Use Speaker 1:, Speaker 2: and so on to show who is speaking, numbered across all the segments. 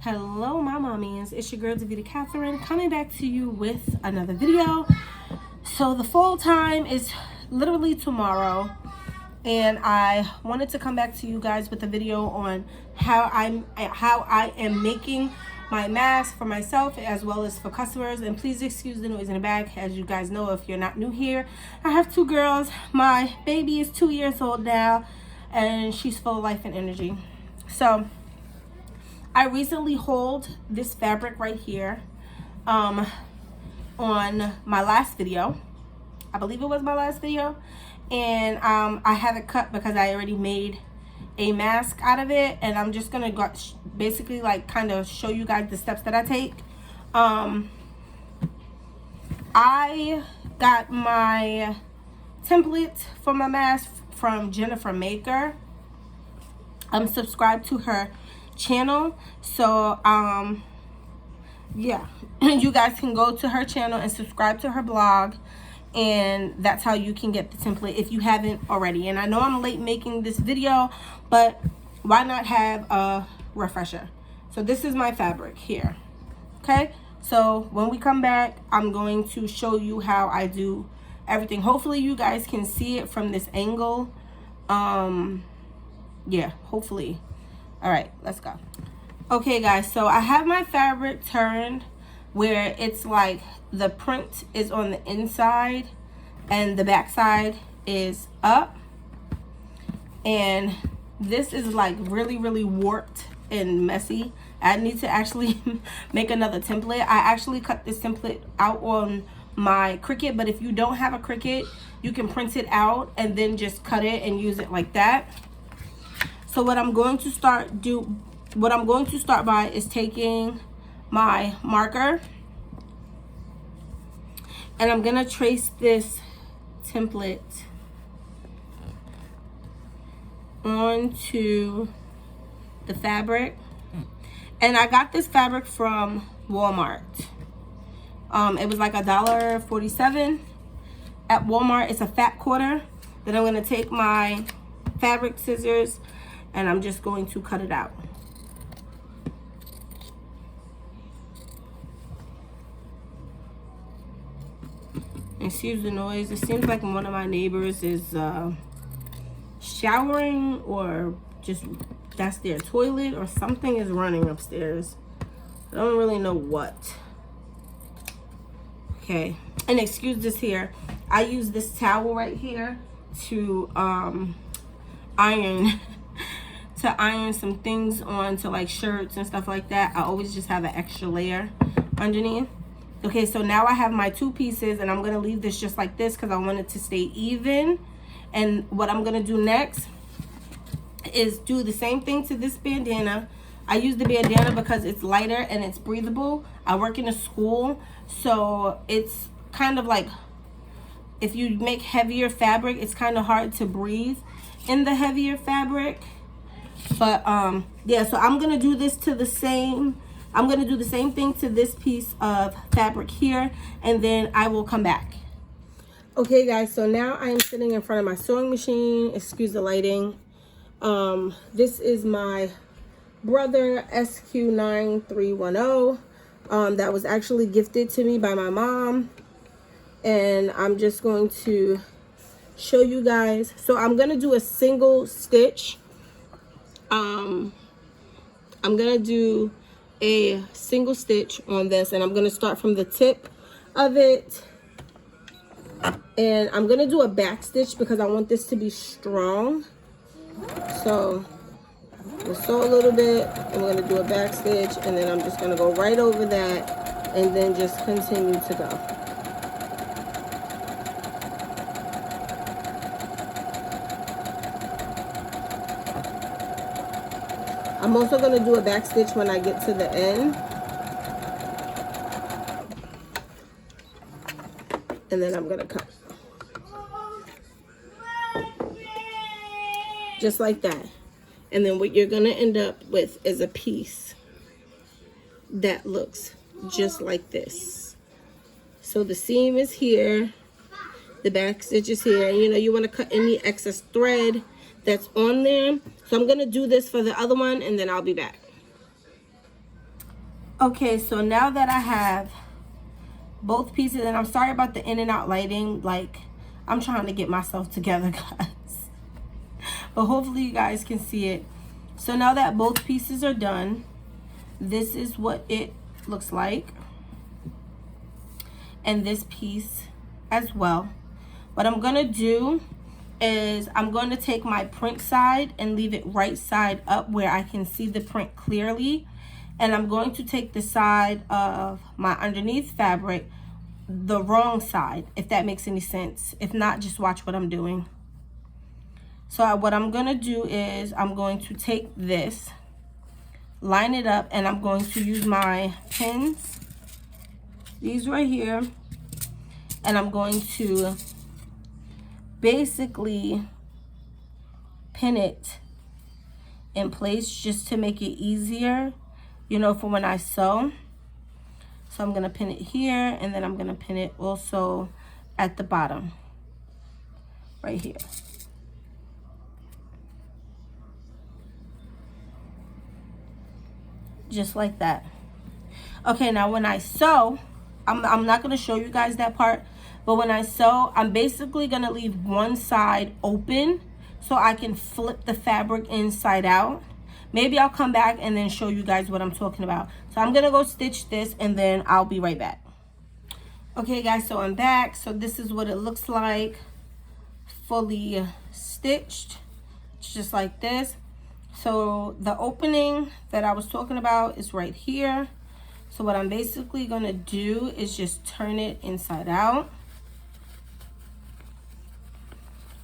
Speaker 1: Hello my mommies, it's your girl Davida Catherine coming back to you with another video. So the fall time is literally tomorrow, and I wanted to come back to you guys with a video on how I am making my mask for myself as well as for customers. And please excuse the noise in the back. As you guys know, if you're not new here, I have two girls. My baby is 2 years old now and she's full of life and energy. So I recently hauled this fabric right here on my last video. I believe it was my last video. And I have it cut because I already made a mask out of it. And I'm just going to basically like kind of show you guys the steps that I take. I got my template for my mask from Jennifer Maker. I'm subscribed to her channel, so yeah, you guys can go to her channel and subscribe to her blog, and that's how you can get the template if you haven't already. And I know I'm late making this video, but why not have a refresher? So this is my fabric here. Okay, so when we come back, I'm going to show you how I do everything. Hopefully you guys can see it from this angle. Yeah, hopefully. All right, let's go. Okay guys, so I have my fabric turned where it's like the print is on the inside and the back side is up, and this is like really warped and messy. I need to actually make another template. I actually cut this template out on my Cricut, but if you don't have a Cricut, you can print it out and then just cut it and use it like that. So what I'm going to start by is taking my marker, and I'm gonna trace this template onto the fabric. And I got this fabric from Walmart. It was like $1.47 at Walmart. It's a fat quarter. Then I'm gonna take my fabric scissors and I'm just going to cut it out. Excuse the noise. It seems like one of my neighbors is showering, or just that's their toilet, or something is running upstairs. I don't really know what. Okay, and excuse this here. I use this towel right here to iron some things onto like shirts and stuff like that. I always just have an extra layer underneath. Okay, so now I have my two pieces, and I'm gonna leave this just like this because I want it to stay even. And what I'm gonna do next is do the same thing to this bandana. I use the bandana because it's lighter and it's breathable. I work in a school, so it's kind of like, if you make heavier fabric, it's kind of hard to breathe in the heavier fabric. But yeah, so I'm gonna do this to the same, I'm gonna do the same thing to this piece of fabric here, and then I will come back. Okay guys, so now I am sitting in front of my sewing machine. Excuse the lighting. This is my brother SQ9310 that was actually gifted to me by my mom, and I'm just going to show you guys. So I'm gonna do a single stitch. I'm gonna do a single stitch on this, and I'm gonna start from the tip of it, and I'm gonna do a back stitch because I want this to be strong. So we'll sew a little bit, and we're gonna do a back stitch, and then I'm just gonna go right over that and then just continue to go. I'm also going to do a back stitch when I get to the end. And then I'm going to cut. Just like that. And then what you're going to end up with is a piece that looks just like this. So the seam is here. The back stitch is here. And you know, you want to cut any excess thread that's on there. So I'm going to do this for the other one, and then I'll be back. Okay, so now that I have both pieces, and I'm sorry about the in and out lighting, like I'm trying to get myself together, guys, but hopefully you guys can see it. So now that both pieces are done, this is what it looks like, and this piece as well. What I'm gonna do is I'm going to take my print side and leave it right side up where I can see the print clearly, and I'm going to take the side of my underneath fabric the wrong side, if that makes any sense. If not, just watch what I'm doing. So what I'm gonna do is I'm going to take this, line it up, and I'm going to use my pins, these right here, and I'm going to basically pin it in place just to make it easier, you know, for when I sew. So I'm gonna pin it here, and then I'm gonna pin it also at the bottom, right here. Just like that. Okay, now when I sew, I'm not gonna show you guys that part, but when I sew, I'm basically gonna leave one side open so I can flip the fabric inside out. Maybe I'll come back and then show you guys what I'm talking about. So I'm gonna go stitch this, and then I'll be right back. Okay guys, so I'm back. So this is what it looks like, fully stitched, just like this. So the opening that I was talking about is right here. So what I'm basically gonna do is just turn it inside out,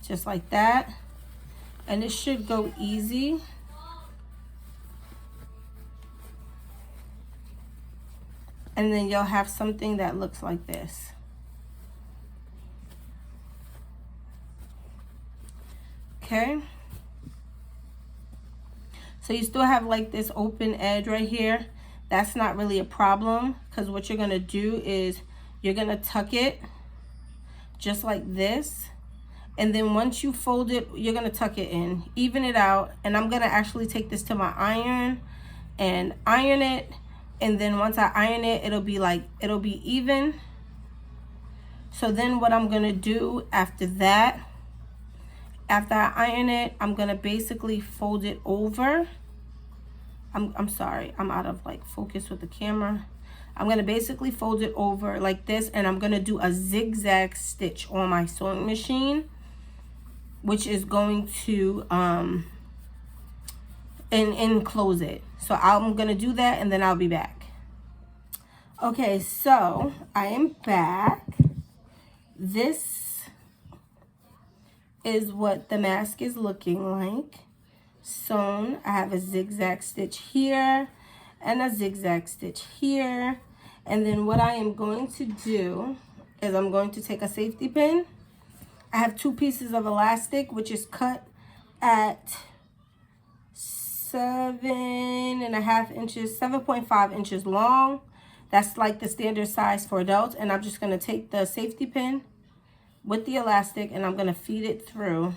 Speaker 1: just like that, and it should go easy. And then you'll have something that looks like this. Okay. So you still have like this open edge right here. That's not really a problem, because what you're gonna do is you're gonna tuck it just like this. And then once you fold it, you're gonna tuck it in, even it out. And I'm gonna actually take this to my iron and iron it. And then once I iron it, it'll be even. So then what I'm gonna do after that, after I iron it, I'm gonna basically fold it over. I'm sorry, I'm out of like focus with the camera. I'm gonna basically fold it over like this, and I'm gonna do a zigzag stitch on my sewing machine, which is going to enclose it. So I'm gonna do that, and then I'll be back. Okay, so I am back. This is what the mask is looking like. Sewn. I have a zigzag stitch here and a zigzag stitch here. And then what I am going to do is I'm going to take a safety pin. I have 2 pieces of elastic, which is cut at 7.5 inches, 7.5 inches long. That's like the standard size for adults. And I'm just going to take the safety pin with the elastic, and I'm going to feed it through.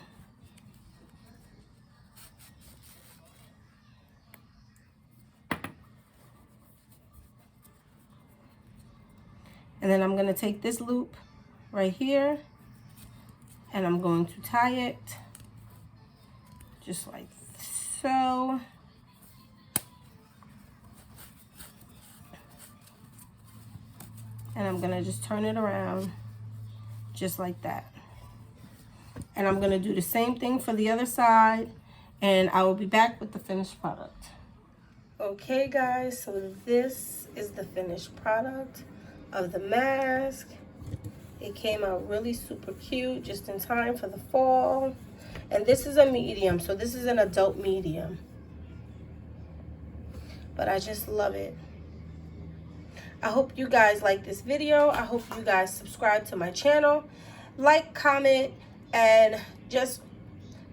Speaker 1: And then I'm going to take this loop right here, and I'm going to tie it just like so. And I'm going to just turn it around just like that. And I'm going to do the same thing for the other side, and I will be back with the finished product. Okay guys, so this is the finished product of the mask. It came out really super cute, just in time for the fall. And this is a medium, so this is an adult medium. But I just love it. I hope you guys like this video. I hope you guys subscribe to my channel, like, comment, and just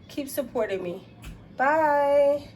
Speaker 1: keep supporting me. Bye.